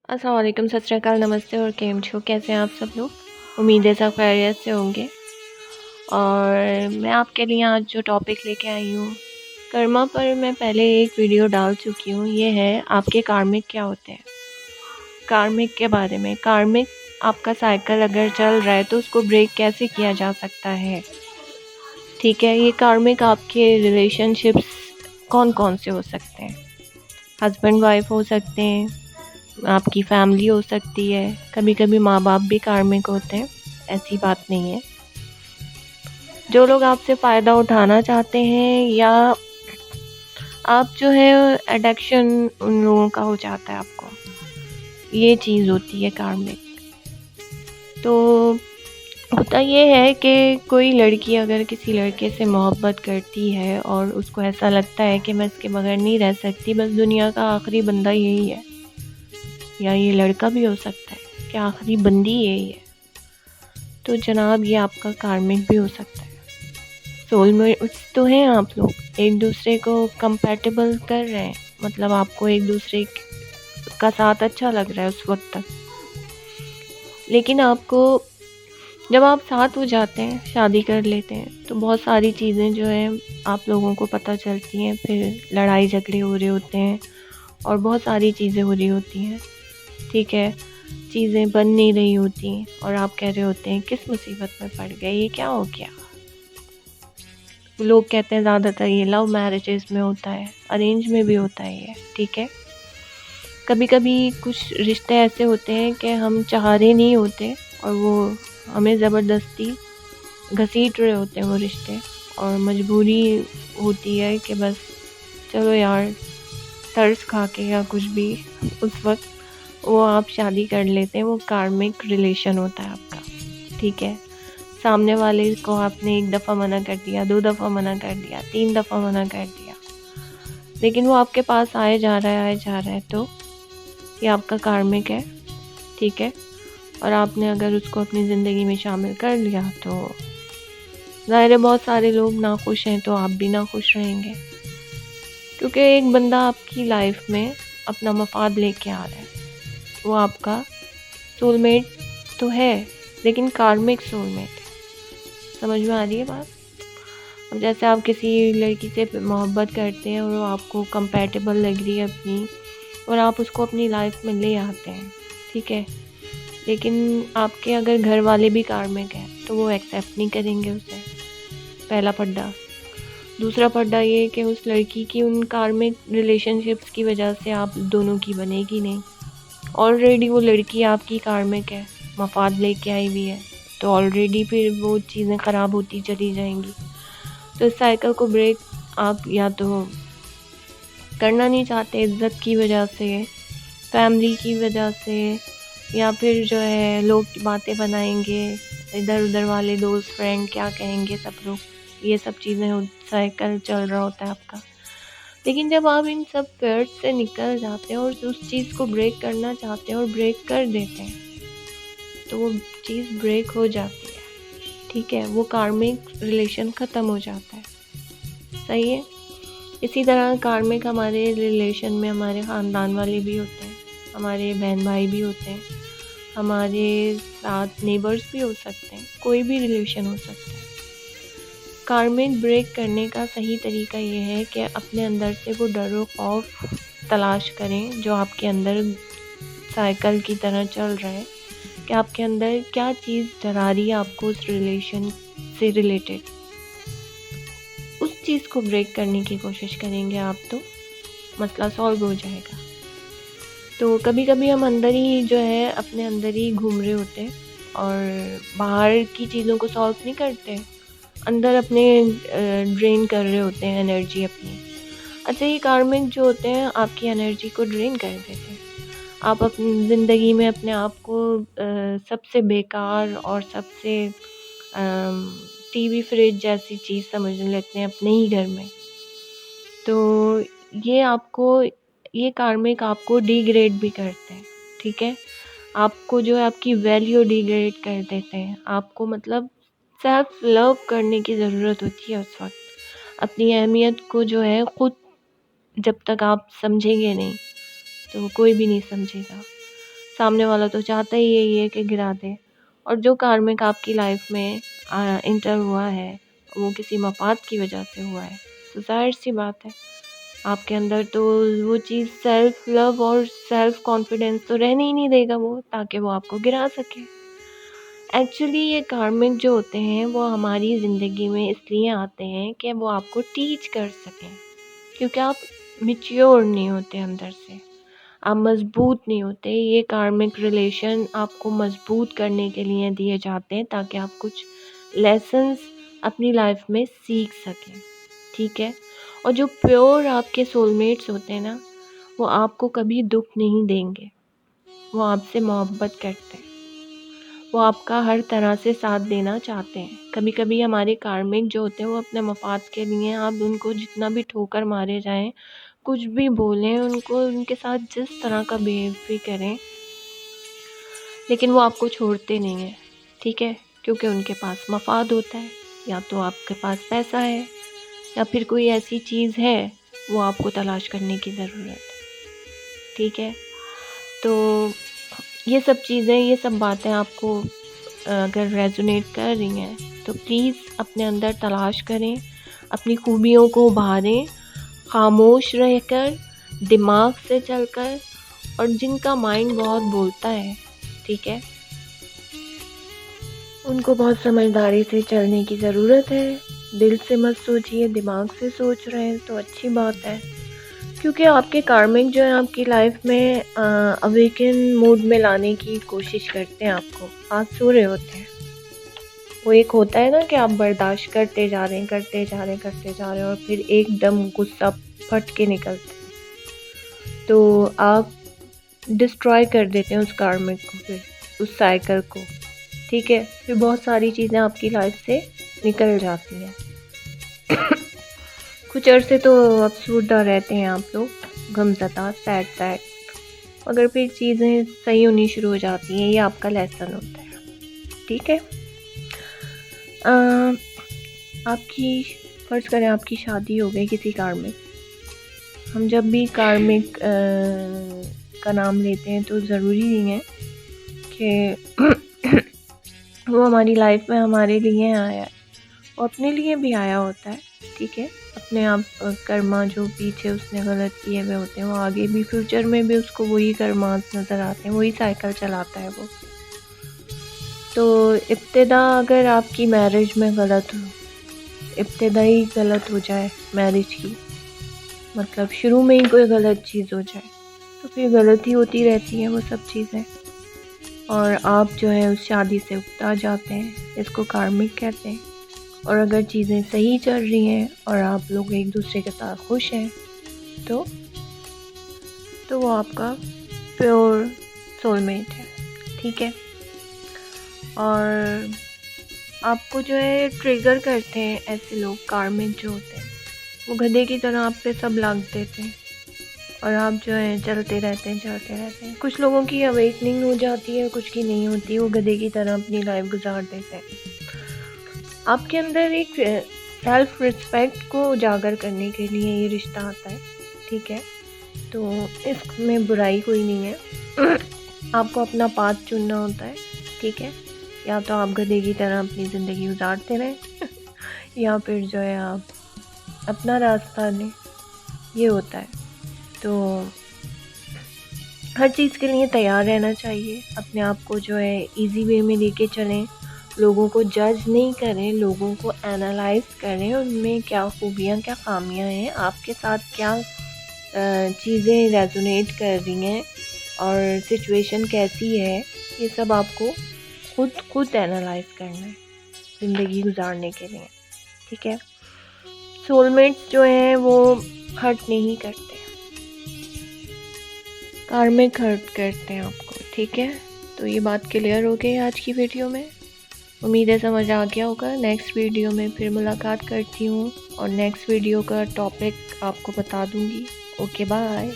السلام علیکم، ست شری اکال، نمستے اور کیم چھو، کیسے ہیں آپ سب لوگ؟ امید ہے سب خیریت سے ہوں گے۔ اور میں آپ کے لیے آج جو ٹاپک لے کے آئی ہوں، کرما پر میں پہلے ایک ویڈیو ڈال چکی ہوں، یہ ہے آپ کے کارمک کیا ہوتے ہیں۔ کارمک کے بارے میں، کارمک آپ کا سائیکل اگر چل رہا ہے تو اس کو بریک کیسے کیا جا سکتا ہے، ٹھیک ہے۔ یہ کارمک آپ کے ریلیشن شپس کون کون سے ہو سکتے ہیں؟ ہسبینڈ وائف ہو سکتے ہیں، آپ کی فیملی ہو سکتی ہے، کبھی کبھی ماں باپ بھی کارمک ہوتے ہیں، ایسی بات نہیں ہے۔ جو لوگ آپ سے فائدہ اٹھانا چاہتے ہیں یا آپ جو ہے ایڈکشن ان لوگوں کا ہو جاتا ہے آپ کو، یہ چیز ہوتی ہے کارمک۔ تو ہوتا یہ ہے کہ کوئی لڑکی اگر کسی لڑکے سے محبت کرتی ہے اور اس کو ایسا لگتا ہے کہ میں اس کے بغیر نہیں رہ سکتی، بس دنیا کا آخری بندہ یہی ہے، یا یہ لڑکا بھی ہو سکتا ہے کہ آخری بندی یہی ہے، تو جناب یہ آپ کا کارمک بھی ہو سکتا ہے۔ سول میٹس تو ہیں آپ لوگ، ایک دوسرے کو کمپیٹیبل کر رہے ہیں، مطلب آپ کو ایک دوسرے کا ساتھ اچھا لگ رہا ہے اس وقت تک، لیکن آپ کو جب آپ ساتھ ہو جاتے ہیں، شادی کر لیتے ہیں، تو بہت ساری چیزیں جو ہیں آپ لوگوں کو پتہ چلتی ہیں، پھر لڑائی جھگڑے ہو رہے ہوتے ہیں اور بہت ساری چیزیں ہو رہی ہوتی ہیں، ٹھیک ہے، چیزیں بن نہیں رہی ہوتی ہیں اور آپ کہہ رہے ہوتے ہیں کس مصیبت میں پڑ گئے، یہ کیا ہو گیا۔ لوگ کہتے ہیں زیادہ تر یہ لو میرجز میں ہوتا ہے، ارینج میں بھی ہوتا ہے یہ، ٹھیک ہے۔ کبھی کبھی کچھ رشتے ایسے ہوتے ہیں کہ ہم چاہ رہے نہیں ہوتے اور وہ ہمیں زبردستی گھسیٹ رہے ہوتے ہیں وہ رشتے، اور مجبوری ہوتی ہے کہ بس چلو یار، ترس کھا کے یا کچھ بھی، اس وقت وہ آپ شادی کر لیتے ہیں۔ وہ کارمک ریلیشن ہوتا ہے آپ کا، ٹھیک ہے۔ سامنے والے کو آپ نے ایک دفعہ منع کر دیا، 2 دفعہ منع کر دیا، 3 دفعہ منع کر دیا، لیکن وہ آپ کے پاس آئے جا رہا ہے، تو یہ آپ کا کارمک ہے، ٹھیک ہے۔ اور آپ نے اگر اس کو اپنی زندگی میں شامل کر لیا تو ظاہر ہے بہت سارے لوگ ناخوش ہیں، تو آپ بھی ناخوش رہیں گے، کیونکہ ایک بندہ آپ کی لائف میں اپنا مفاد لے کے آ رہا ہے، وہ آپ کا سول میٹ تو ہے، لیکن کارمک سول میٹ ہے۔ سمجھ میں آ رہی ہے بات؟ اب جیسے آپ کسی لڑکی سے محبت کرتے ہیں اور وہ آپ کو کمپیٹیبل لگ رہی ہے اپنی، اور آپ اس کو اپنی لائف میں لے آتے ہیں، ٹھیک ہے، لیکن آپ کے اگر گھر والے بھی کارمک ہیں تو وہ ایکسیپٹ نہیں کریں گے اسے، پہلا پڈا۔ دوسرا پڈا یہ کہ اس لڑکی کی ان کارمک ریلیشن شپس کی وجہ سے آپ دونوں کی بنے گی نہیں، آلریڈی وہ لڑکی آپ کی کارمک ہے، مفاد لے کے آئی ہوئی ہے، تو آلریڈی پھر وہ چیزیں خراب ہوتی چلی جائیں گی۔ تو اس سائیکل کو بریک آپ یا تو کرنا نہیں چاہتے عزت کی وجہ سے، فیملی کی وجہ سے، یا پھر جو ہے لوگ باتیں بنائیں گے، ادھر ادھر والے دوست فرینڈ کیا کہیں گے، سب لوگ، یہ سب چیزیں سائیکل چل رہا ہوتا ہے آپ کا۔ لیکن جب آپ ان سب پیئرز سے نکل جاتے ہیں اور اس چیز کو بریک کرنا چاہتے ہیں اور بریک کر دیتے ہیں، تو وہ چیز بریک ہو جاتی ہے، ٹھیک ہے، وہ کارمک ریلیشن ختم ہو جاتا ہے، صحیح ہے۔ اسی طرح کارمک ہمارے ریلیشن میں ہمارے خاندان والے بھی ہوتے ہیں، ہمارے بہن بھائی بھی ہوتے ہیں، ہمارے ساتھ نیبرز بھی ہو سکتے ہیں، کوئی بھی ریلیشن ہو سکتا ہے۔ کارمک بریک کرنے کا صحیح طریقہ یہ ہے کہ اپنے اندر سے وہ ڈر و خوف تلاش کریں جو آپ کے اندر سائیکل کی طرح چل رہا ہے، کہ آپ کے اندر کیا چیز ڈرا رہی ہے آپ کو اس ریلیشن سے ریلیٹڈ، اس چیز کو بریک کرنے کی کوشش کریں گے آپ تو مسئلہ سالو ہو جائے گا۔ تو کبھی کبھی ہم اندر ہی جو ہے اپنے اندر ہی گھوم رہے ہوتے ہیں اور باہر کی چیزوں کو سالو نہیں کرتے، اندر اپنے ڈرین کر رہے ہوتے ہیں انرجی اپنی۔ اچھا، یہ کارمک جو ہوتے ہیں آپ کی انرجی کو ڈرین کر دیتے ہیں، آپ اپنی زندگی میں اپنے آپ کو سب سے بیکار اور سب سے ٹی وی فریج جیسی چیز سمجھنے لگتے ہیں اپنے ہی گھر میں۔ تو یہ آپ کو، یہ کارمک آپ کو ڈی گریڈ بھی کرتے ہیں، ٹھیک ہے، آپ کو جو ہے آپ کی ویلیو ڈی گریڈ کر دیتے ہیں، آپ کو مطلب سیلف لو کرنے کی ضرورت ہوتی ہے اس وقت، اپنی اہمیت کو جو ہے خود جب تک آپ سمجھیں گے نہیں تو کوئی بھی نہیں سمجھے گا۔ سامنے والا تو چاہتا ہی یہی ہے کہ گرا دے. اور جو کارمک آپ کی لائف میں انٹر ہوا ہے وہ کسی مفاد کی وجہ سے ہوا ہے، تو ظاہر سی بات ہے آپ کے اندر تو وہ چیز سیلف لو اور سیلف کانفیڈینس تو رہنے ہی نہیں دے گا وہ، تاکہ وہ آپ کو گرا سکے. ایکچولی یہ کارمک جو ہوتے ہیں وہ ہماری زندگی میں اس لیے آتے ہیں کہ وہ آپ کو ٹیچ کر سکیں، کیونکہ آپ میچیور نہیں ہوتے اندر سے، آپ مضبوط نہیں ہوتے. یہ کارمک ریلیشن آپ کو مضبوط کرنے کے لیے دیے جاتے ہیں تاکہ آپ کچھ لیسنز اپنی لائف میں سیکھ سکیں. ٹھیک ہے. اور جو پیور آپ کے سول میٹس ہوتے ہیں نا، وہ آپ کو کبھی دکھ نہیں دیں گے، وہ آپ سے محبت کرتے ہیں، وہ آپ کا ہر طرح سے ساتھ دینا چاہتے ہیں. کبھی کبھی ہمارے کارمک جو ہوتے ہیں وہ اپنے مفاد کے لیے، آپ ان کو جتنا بھی ٹھوکر مارے جائیں، کچھ بھی بولیں ان کو، ان کے ساتھ جس طرح کا بیہیو بھی کریں، لیکن وہ آپ کو چھوڑتے نہیں ہیں. ٹھیک ہے. کیونکہ ان کے پاس مفاد ہوتا ہے، یا تو آپ کے پاس پیسہ ہے یا پھر کوئی ایسی چیز ہے وہ آپ کو تلاش کرنے کی ضرورت ہے. ٹھیک ہے. تو یہ سب چیزیں، یہ سب باتیں آپ کو اگر ریزونیٹ کر رہی ہیں تو پلیز اپنے اندر تلاش کریں، اپنی خوبیوں کو ابھاریں، خاموش رہ کر، دماغ سے چل کر. اور جن کا مائنڈ بہت بولتا ہے، ٹھیک ہے، ان کو بہت سمجھداری سے چلنے کی ضرورت ہے. دل سے مت سوچیے، دماغ سے سوچ رہے ہیں تو اچھی بات ہے، کیونکہ آپ کے کارمک جو ہے آپ کی لائف میں اویکن موڈ میں لانے کی کوشش کرتے ہیں. آپ کو آپ سو رہے ہوتے ہیں، وہ ایک ہوتا ہے نا کہ آپ برداشت کرتے جا رہے ہیں اور پھر ایک دم غصہ پھٹ کے نکلتے ہیں، تو آپ ڈسٹرائے کر دیتے ہیں اس کارمک کو، پھر اس سائیکل کو. ٹھیک ہے. پھر بہت ساری چیزیں آپ کی لائف سے نکل جاتی ہیں. کچھ عرصے تو افسردہ رہتے ہیں آپ لوگ، غمزدہ، سیڈ، مگر پھر چیزیں صحیح ہونی شروع ہو جاتی ہیں. یہ آپ کا لیسن ہوتا ہے. ٹھیک ہے. آپ کی فرض کریں آپ کی شادی ہو گئی کسی کارمک. ہم جب بھی کارمک کا نام لیتے ہیں تو ضروری نہیں ہے کہ وہ ہماری لائف میں ہمارے لیے آیا ہے، وہ اپنے لیے بھی آیا ہوتا ہے. ٹھیک ہے. اپنے آپ کرما جو پیچھے اس نے غلط کیے ہوئے ہوتے ہیں، وہ آگے بھی فیوچر میں بھی اس کو وہی کرمات نظر آتے ہیں، وہی سائیکل چلاتا ہے وہ. تو ابتدا اگر آپ کی میرج میں غلط ہو، ابتدا ہی غلط ہو جائے میرج کی، مطلب شروع میں ہی کوئی غلط چیز ہو جائے، تو پھر غلطی ہوتی رہتی ہیں وہ سب چیزیں، اور آپ جو ہے اس شادی سے اکتا جاتے ہیں. اس کو کارمک کہتے ہیں. اور اگر چیزیں صحیح چل رہی ہیں اور آپ لوگ ایک دوسرے کے ساتھ خوش ہیں تو وہ آپ کا پیور سول میٹ ہے. ٹھیک ہے. اور آپ کو جو ہے ٹریگر کرتے ہیں ایسے لوگ کارمک جو ہوتے ہیں، وہ گدھے کی طرح آپ پہ سب لاگ دیتے ہیں اور آپ جو ہے چلتے رہتے ہیں. کچھ لوگوں کی اویکننگ ہو جاتی ہے، کچھ کی نہیں ہوتی، وہ گدھے کی طرح اپنی لائف گزار دیتے ہیں. آپ کے اندر ایک سیلف رسپیکٹ کو اجاگر کرنے کے لیے یہ رشتہ آتا ہے. ٹھیک ہے. تو اس میں برائی کوئی نہیں ہے. آپ کو اپنا پاتھ چننا ہوتا ہے. ٹھیک ہے. یا تو آپ گدھے کی طرح اپنی زندگی گزارتے رہیں یا پھر جو ہے آپ اپنا راستہ لیں. یہ ہوتا ہے. تو ہر چیز کے لیے تیار رہنا چاہیے. اپنے آپ کو جو ہے ایزی وے میں لے کے چلیں، لوگوں کو جج نہیں کریں، لوگوں کو اینالائز کریں، ان میں کیا خوبیاں کیا خامیاں ہیں، آپ کے ساتھ کیا چیزیں ریزونیٹ کر رہی ہیں اور سچویشن کیسی ہے. یہ سب آپ کو خود اینالائز کرنا ہے زندگی گزارنے کے لیے. ٹھیک ہے. سول میٹس جو ہیں وہ ہرٹ نہیں کرتے، کارمک ہرٹ کرتے ہیں آپ کو. ٹھیک ہے. تو یہ بات کلیئر ہو گئی آج کی ویڈیو میں. امید ہے سمجھ آ گیا ہوگا. نیکسٹ ویڈیو میں پھر ملاقات کرتی ہوں اور نیکسٹ ویڈیو کا ٹاپک آپ کو بتا دوں گی. Okay bye.